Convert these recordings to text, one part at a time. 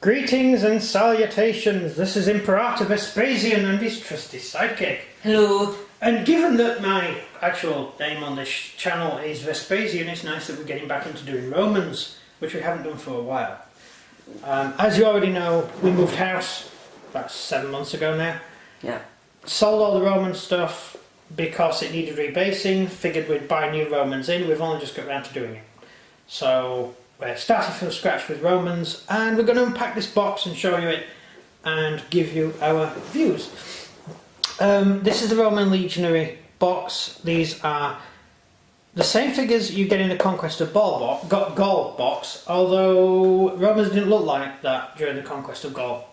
Greetings and salutations. This is Imperator Vespasian and his trusty sidekick. Hello. And given that my actual name on this channel is Vespasian, it's nice that we're getting back into doing Romans, which we haven't done for a while. As you already know, we moved house about 7 months ago now. Yeah. Sold all the Roman stuff because it needed rebasing, figured we'd buy new Romans in, we've only just got around to doing it. So we're starting from scratch with Romans, and we're going to unpack this box and show you it and give you our views. This is the Roman Legionary box. These are the same figures you get in the Conquest of Gaul box, although Romans didn't look like that during the Conquest of Gaul.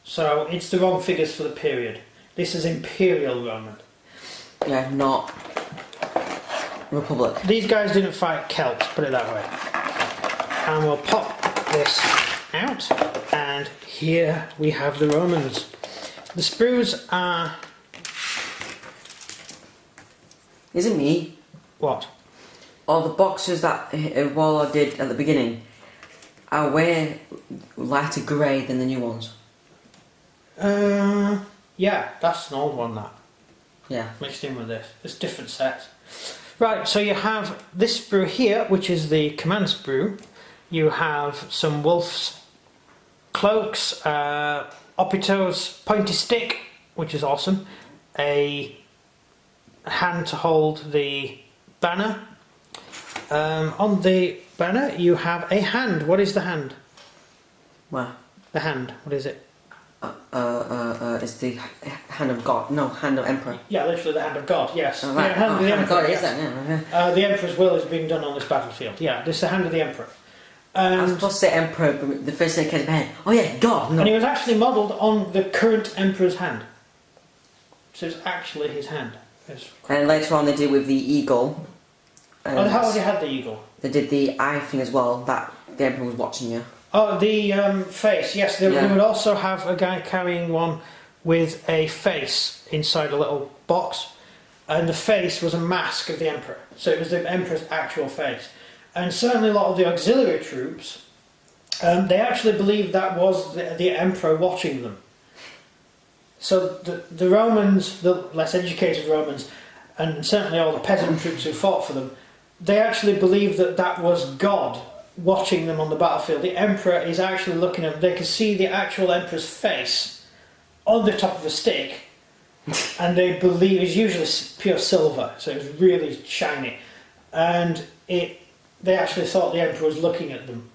So it's the wrong figures for the period. This is Imperial Roman. Yeah, not Republic. These guys didn't fight Celts, put it that way. And we'll pop this out, and here we have the Romans. The sprues are... Is it me? What? All the boxes that Waller did at the beginning are way lighter grey than the new ones. Yeah, that's an old one, that. Yeah. Mixed in with this. It's different sets. Right, so you have this sprue here, which is the command sprue. You have some wolf's cloaks, Opito's pointy stick, which is awesome. A hand to hold the banner. On the banner you have a hand. What is the hand? Where? The hand. What is it? It's the hand of God. No, hand of Emperor. Yeah, literally the hand of God. Yes. Oh, right. The hand of the hand Emperor. of God, Yes. is that? Yeah. The Emperor's will is being done on this battlefield. Yeah, this is the hand of the Emperor. I was supposed to say Emperor, but the first thing that came to my head. Oh yeah, God. No. And he was actually modelled on the current Emperor's hand. So it's actually his hand. And later on they did with the eagle. Oh, how has he had the eagle? They did the eye thing as well, that the Emperor was watching you. Oh, the face, yes. They would also have a guy carrying one with a face inside a little box. And the face was a mask of the Emperor. So it was the Emperor's actual face. And certainly a lot of the auxiliary troops, they actually believed that was the Emperor watching them. So the Romans, the less educated Romans, and certainly all the peasant troops who fought for them, they actually believed that that was God watching them on the battlefield. The Emperor is actually looking at them. They can see the actual Emperor's face on the top of a stick, and they believe it's usually pure silver, so it's really shiny. And they actually thought the Emperor was looking at them.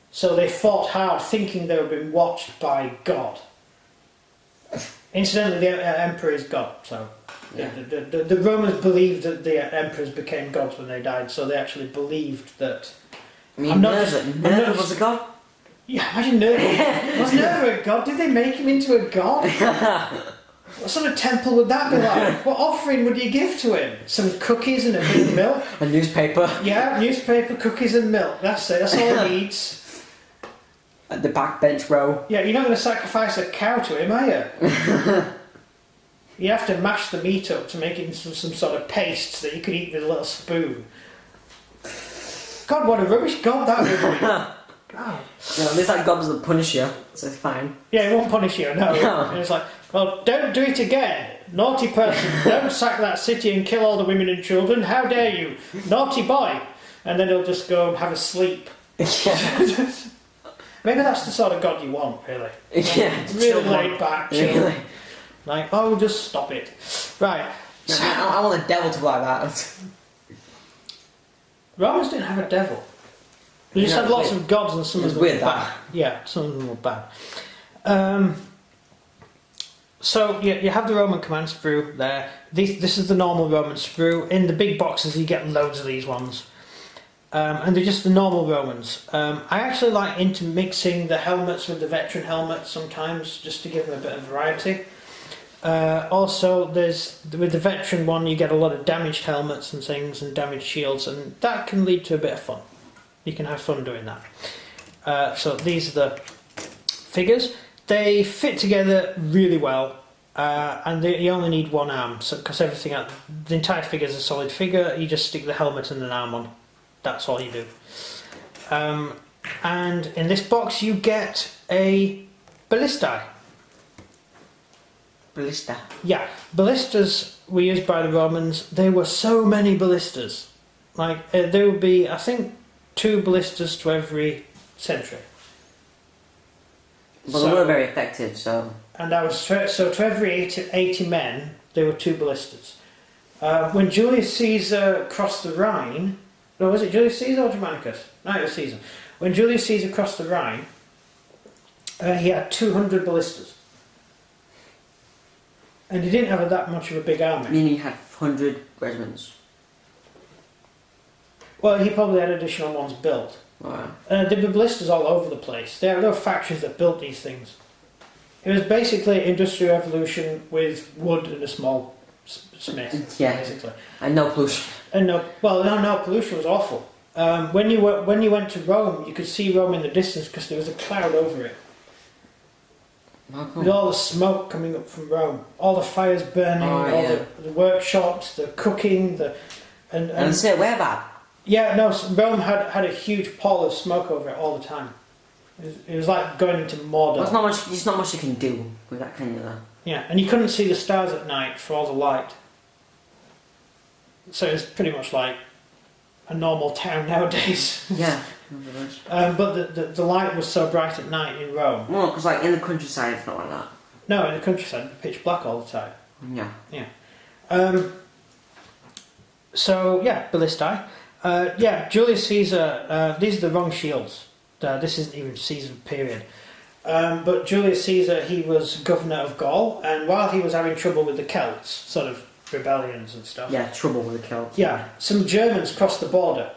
So they fought hard, thinking they were being watched by God. Incidentally, the Emperor is God, so yeah. The Romans believed that the emperors became gods when they died, so they actually believed that. I mean, Nerva was a god? Yeah, imagine Nerva. Was Nerva a god? Did they make him into a god? What sort of temple would that be like? What offering would you give to him? Some cookies and a bit of milk? A newspaper? Yeah, newspaper, cookies and milk. That's it, that's all he needs. At the backbench row. Yeah, you're not going to sacrifice a cow to him, are you? You have to mash the meat up to make it into some sort of paste that you could eat with a little spoon. God, what a rubbish god that would be. God. No, at least that god doesn't punish you, so it's fine. Yeah, he won't punish you, no. And it's like, well, don't do it again. Naughty person, don't sack that city and kill all the women and children. How dare you? Naughty boy. And then he'll just go and have a sleep. Yeah. Maybe that's the sort of god you want, really. Yeah, really laid back, chill. Really? Like, oh, just stop it. Right. So, I want a devil to be like that. Romans didn't have a devil. They just had lots of gods, and some of them were bad. Yeah, some of them were bad. So you have the Roman command sprue there. This is the normal Roman sprue. In the big boxes you get loads of these ones. And they're just the normal Romans. I actually like intermixing the helmets with the veteran helmets sometimes, just to give them a bit of variety. Also, with the veteran one you get a lot of damaged helmets and things, and damaged shields, and that can lead to a bit of fun. You can have fun doing that. So these are the figures. They fit together really well, and you only need one arm, because the entire figure is a solid figure. You just stick the helmet and an arm on. That's all you do. And in this box you get a Ballista. Ballista. Yeah, ballistas were used by the Romans. There were so many ballistas. Like, there would be, I think, 2 ballistas to every century. Well, they were very effective, so... And that was, so to every 80 men, there were 2 ballistas. When Julius Caesar crossed the Rhine... No, was it Julius Caesar or Germanicus? No, it was Caesar. When Julius Caesar crossed the Rhine, he had 200 ballistas. And he didn't have that much of a big army. Meaning he had 100 regiments. Well, he probably had additional ones built. Wow. There were ballistas all over the place. There were factories that built these things. It was basically Industrial Revolution with wood and a small smith. Yeah. Basically. And no pollution. And no pollution was awful. When you went to Rome, you could see Rome in the distance because there was a cloud over it. With all the smoke coming up from Rome, all the fires burning, the workshops, the cooking, and say where that? Yeah, no, Rome had a huge pall of smoke over it all the time. It was like going into Mordor. Well, there's not much you can do with that kind of that. Yeah, and you couldn't see the stars at night for all the light. So it's pretty much like a normal town nowadays. Yeah. But the light was so bright at night in Rome. Well, because like in the countryside it's not like that. No, in the countryside it's pitch black all the time. Yeah. Yeah. So yeah, ballistae. Julius Caesar. These are the wrong shields. This isn't even Caesar period. But Julius Caesar, he was governor of Gaul, and while he was having trouble with the Celts, sort of rebellions and stuff. Yeah, trouble with the Celts. Yeah, some Germans crossed the border,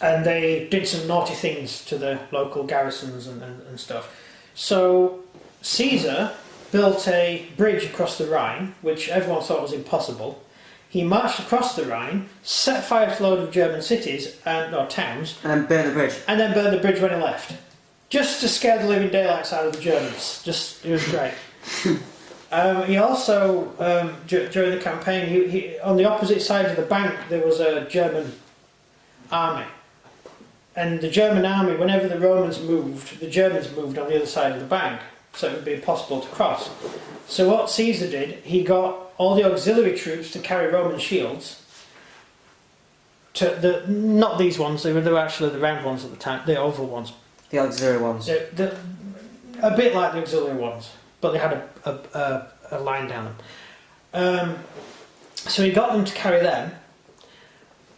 and they did some naughty things to the local garrisons and stuff. So Caesar built a bridge across the Rhine, which everyone thought was impossible. He marched across the Rhine, set fire to a load of German cities or towns, and burned the bridge. And then burned the bridge when he left, just to scare the living daylights out of the Germans. It was great. He also, during the campaign, he on the opposite side of the bank there was a German army. And the German army, whenever the Romans moved, the Germans moved on the other side of the bank, so it would be impossible to cross. So what Caesar did, he got all the auxiliary troops to carry Roman shields. Not these ones, they were actually the round ones at the time, the oval ones. The auxiliary ones. A bit like the auxiliary ones, but they had a line down them. So he got them to carry them.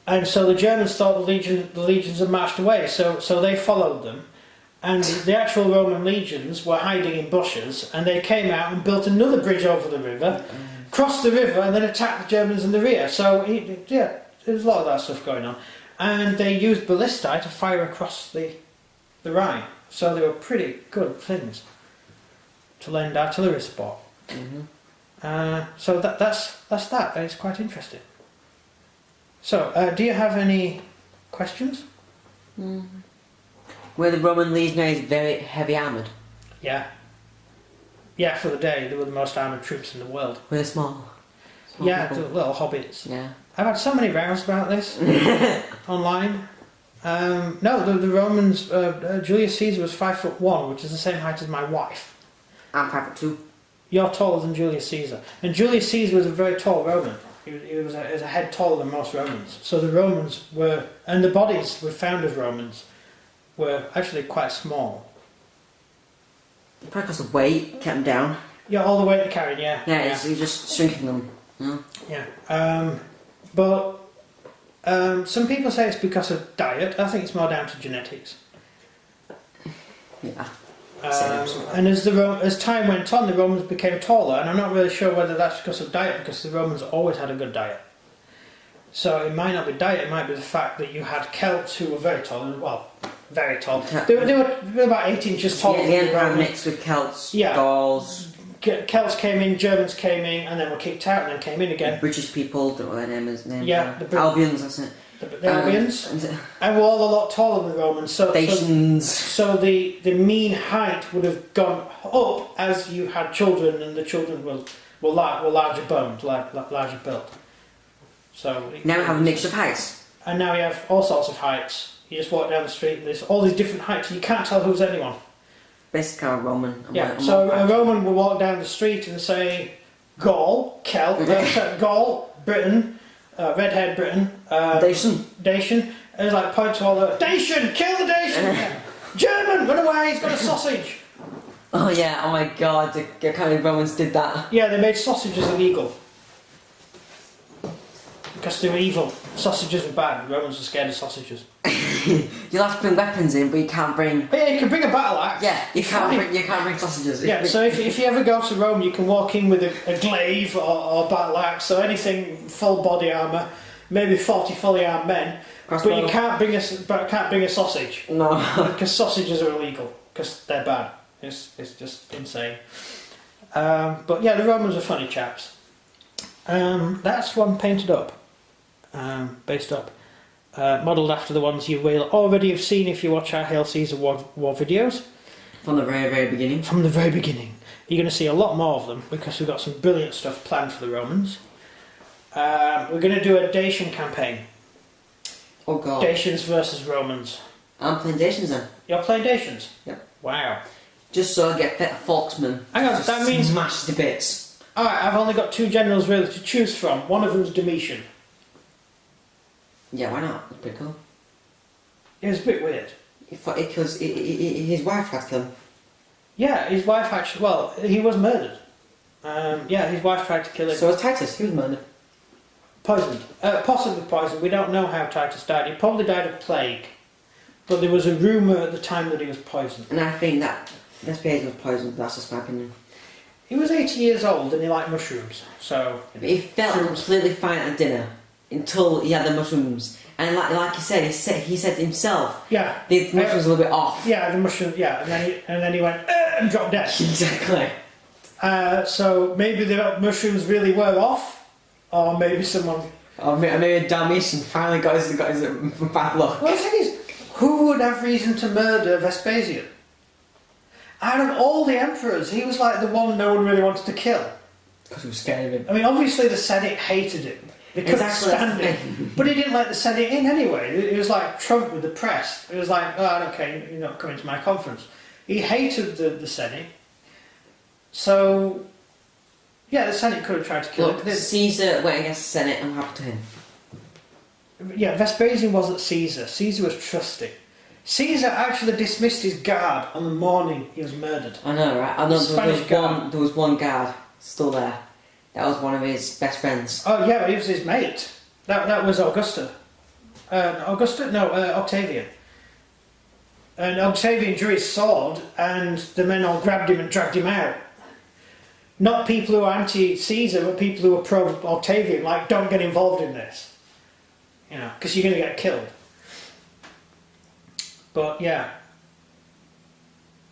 And so the Germans thought the legions had marched away, so they followed them. And the actual Roman legions were hiding in bushes, and they came out and built another bridge over the river, crossed the river, and then attacked the Germans in the rear. So, there was a lot of that stuff going on. And they used ballistae to fire across the Rhine. So they were pretty good things to lend artillery support. Mm-hmm. So that's that. It's quite interesting. So, do you have any questions? Were the Roman legionaries very heavy armoured? Yeah. Yeah, for the day, they were the most armoured troops in the world. Were they small? Yeah, people? the little hobbits. Yeah. I've had so many rows about this online. No, the Romans, Julius Caesar was 5'1", which is the same height as my wife. I'm 5'2". You're taller than Julius Caesar. And Julius Caesar was a very tall Roman. He was a head taller than most Romans. So the Romans were, and the bodies were found of Romans, were actually quite small. Probably because of weight kept them down. Yeah, all the weight they carried, yeah. Yeah, you're just shrinking them. Yeah. But some people say it's because of diet. I think it's more down to genetics. Yeah. And as time went on, the Romans became taller, and I'm not really sure whether that's because of diet, because the Romans always had a good diet. So it might not be diet, it might be the fact that you had Celts who were very tall, very tall. They were about 8 inches taller than the Empire Romans. mixed with Celts, Yeah. Gauls. Celts came in, Germans came in, and then were kicked out, and then came in again. British people, don't know what their name is. Yeah, Albions, that's it. The Albions, and were all a lot taller than the Romans. So the mean height would have gone up as you had children, and the children were larger boned, larger built. So now we have a mixture of heights. And now we have all sorts of heights. You just walk down the street and there's all these different heights. You can't tell who's anyone. Basically a Roman. So a Roman will walk down the street and say Gaul, Celt, Gaul, Britain, redhead Britain, Dacian, and it's like point to all the Dacian, kill the Dacian, German, run away, he's got a sausage. Oh yeah, oh my god, the kind of Romans did that. Yeah, they made sausages illegal. Because they were evil. Sausages were bad, the Romans were scared of sausages. You'll have to bring weapons in, but you can't bring... But yeah, you can bring a battle axe. Yeah, you can't bring sausages. Yeah, so if you ever go to Rome, you can walk in with a glaive or battle axe, or anything full body armour, maybe 40 fully armed men, but you can't bring a sausage. No. Because sausages are illegal, because they're bad. It's just insane. But yeah, the Romans are funny chaps. That's one painted up. Based up, modelled after the ones you will already have seen if you watch our Hail Caesar war videos. From the very, very beginning. From the very beginning. You're going to see a lot more of them because we've got some brilliant stuff planned for the Romans. We're going to do a Dacian campaign. Oh god. Dacians versus Romans. I'm playing Dacians then. You're playing Dacians? Yep. Wow. Just so I get fit Folksman. Hang on, that means... Smash to bits. Alright, I've only got 2 generals really to choose from. One of them's Domitian. Yeah, why not? It's pretty cool. It was a bit weird. Because his wife tried to kill him. Yeah, his wife actually... Well, he was murdered. Yeah, his wife tried to kill him. So was Titus. He was murdered. Poisoned. Possibly poisoned. We don't know how Titus died. He probably died of plague. But there was a rumour at the time that he was poisoned. And I think that Vespasian was poisoned, but that's just my opinion. He was 80 years old and he liked mushrooms, so... But he felt completely fine at dinner until he had the mushrooms. And like you said, he said himself, yeah, the mushrooms were a little bit off. Yeah, the mushrooms, yeah, and then he went, and dropped dead. Exactly. So maybe the mushrooms really were off, or maybe someone... Or maybe Dalmatian finally got his bad luck. Well, the thing is, who would have reason to murder Vespasian? Out of all the emperors, he was like the one no one really wanted to kill. Because he was scared of him. I mean, obviously the Senate hated him. They couldn't stand him. But he didn't let the Senate in anyway. It was like Trump with the press. It was like, oh, okay, you're not coming to my conference. He hated the Senate. So, yeah, the Senate could have tried to kill him. Caesar went against the Senate and what happened to him? Yeah, Vespasian wasn't Caesar. Caesar was trusty. Caesar actually dismissed his guard on the morning he was murdered. I know, right? I know there was one guard still there. That was one of his best friends. Oh yeah, but he was his mate. That was Augusta. Octavian. And Octavian drew his sword and the men all grabbed him and dragged him out. Not people who are anti-Caesar, but people who are pro-Octavian, like, don't get involved in this. You know, because you're going to get killed. But yeah.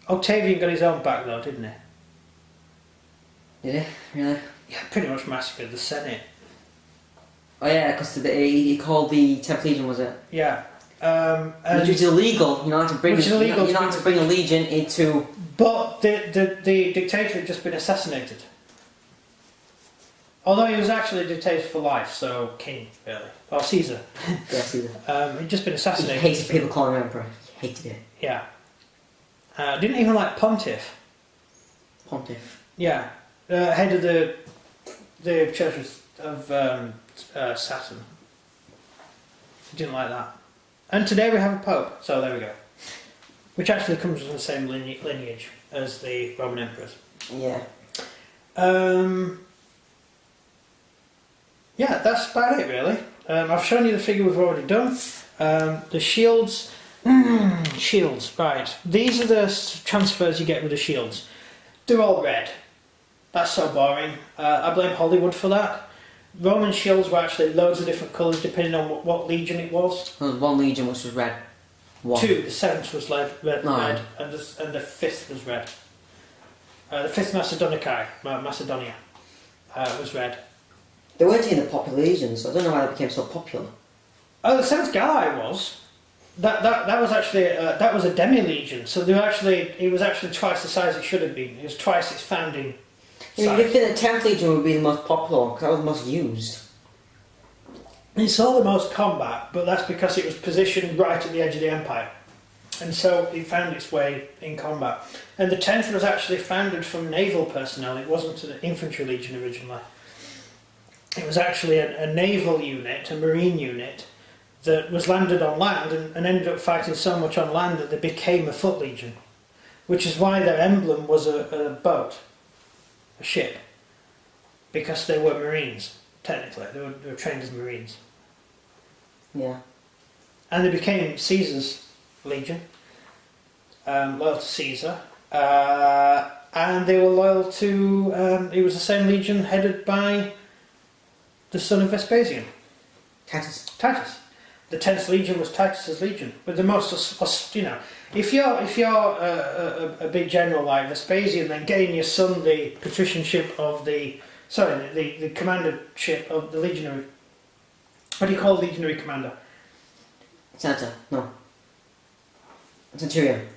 Octavian got his own back though, didn't he? Did he? Really? Yeah, pretty much massacred the Senate. Oh yeah, because he called the 10th Legion, was it? Yeah. Which is illegal. You're not to bring. You're not to bring a legion into. But the dictator had just been assassinated. Although he was actually a dictator for life, so king really, or Caesar. Yeah, Caesar. He'd just been assassinated. He hated people calling him emperor. He hated it. Yeah. Didn't even like Pontiff. Pontiff. Yeah. Head of the Church of Saturn. Didn't like that. And today we have a Pope, so there we go. Which actually comes from the same lineage as the Roman emperors. Yeah. Yeah, that's about it really. I've shown you the figure we've already done. The shields. Shields, right. These are the transfers you get with the shields. They're all red. That's so boring. I blame Hollywood for that. Roman shields were actually loads of different colours depending on what legion it was. There was one legion which was red. One. 2, the 7th was red, and the 5th was red. The 5th Macedonia was red. They weren't in the popular legions, so I don't know why they became so popular. Oh, the 7th Galii was. That was actually that was a demi-legion, so it was actually twice the size it should have been. It was twice its founding size. You'd think the 10th Legion would be the most popular because that was the most used. He saw the most combat, but that's because it was positioned right at the edge of the Empire. And so it found its way in combat. And the 10th was actually founded from naval personnel. It wasn't an infantry legion originally. It was actually a naval unit, a marine unit, that was landed on land and ended up fighting so much on land that they became a foot legion. Which is why their emblem was a boat, a ship. Because they were marines, technically. They were trained as marines. Yeah. And they became Caesar's legion, loyal to Caesar, and they were loyal to, it was the same legion headed by the son of Vespasian. Titus. The 10th legion was Titus's legion, but the most, if you're a big general like Vespasian, then getting your son the patricianship of the commandership of the legionary, what do you call legionary commander? Senator. No. Centurion.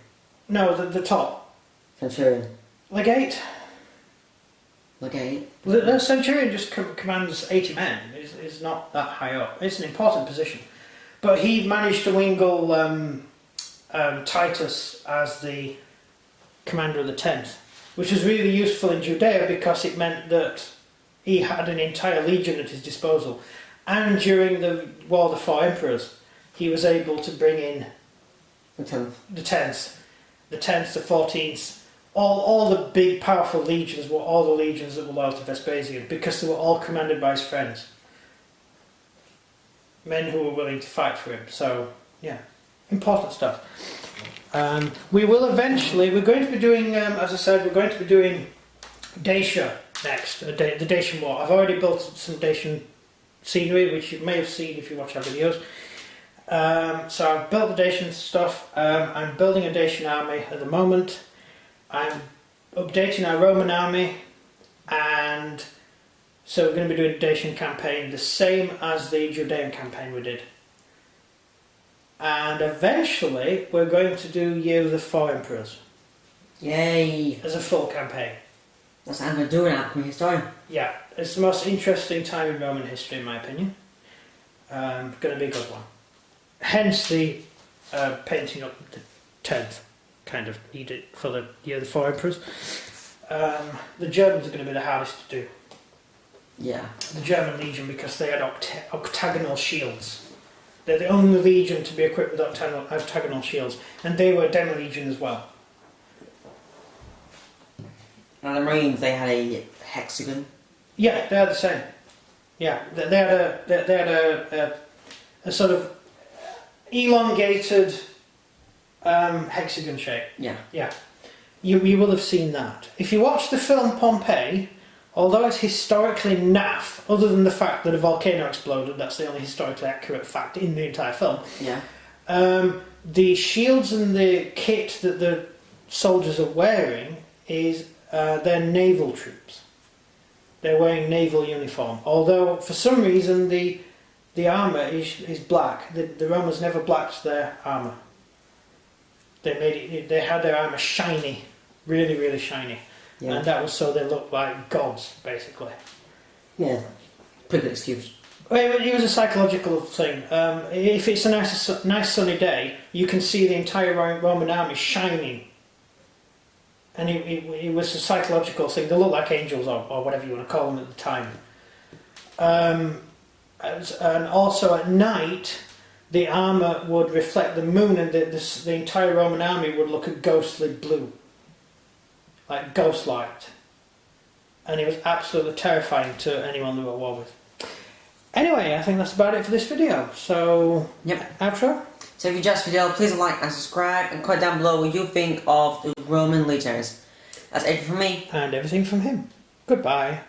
No, the top. Centurion. Legate. The centurion just commands 80 men. Is not that high up. It's an important position. But he managed to wingle Titus as the commander of the 10th, which was really useful in Judea because it meant that he had an entire legion at his disposal. And during the War of the Four Emperors, he was able to bring in the 10th, the 14th, all the big powerful legions were all the legions that were loyal to Vespasian because they were all commanded by his friends. Men who were willing to fight for him. So, yeah, important stuff. We will eventually, we're going to be doing, as I said, we're going to be doing Dacia next, the Dacian War. I've already built some Dacian scenery, which you may have seen if you watch our videos. So I've built the Dacian stuff. I'm building a Dacian army at the moment. I'm updating our Roman army, and so we're going to be doing a Dacian campaign, the same as the Judean campaign we did. And eventually we're going to do Year of the Four Emperors. Yay! As a full campaign. That's what I'm going to do now, become a historian. Yeah, it's the most interesting time in Roman history in my opinion. Going to be a good one. Hence the painting up the 10th kind of needed for the Year of the Four Emperors. The Germans are going to be the hardest to do. Yeah. The German legion, because they had octagonal shields. They're the only legion to be equipped with octagonal shields, and they were demi-legion as well. Now the Marines, they had a hexagon. Yeah, they are the same. Yeah, they had a sort of elongated hexagon shape. Yeah. Yeah. You will have seen that. If you watch the film Pompeii, although it's historically naff, other than the fact that a volcano exploded, that's the only historically accurate fact in the entire film. Yeah. The shields and the kit that the soldiers are wearing is they're naval troops. They're wearing naval uniform. Although for some reason the armour is black. The Romans never blacked their armour. They had their armour shiny, really, really shiny. Yeah. And that was so they looked like gods, basically. Yeah, pretty good excuse. Well, it was a psychological thing. If it's a nice sunny day, you can see the entire Roman army shining. And it was a psychological thing. They looked like angels, or whatever you want to call them at the time. And also at night, the armour would reflect the moon, and the entire Roman army would look a ghostly blue. Like ghost light. And it was absolutely terrifying to anyone they were at war with. Anyway, I think that's about it for this video. So, yep. Outro? So if you enjoyed this video, please like and subscribe, and comment down below what you think of the Roman Legionaries. That's everything from me. And everything from him. Goodbye.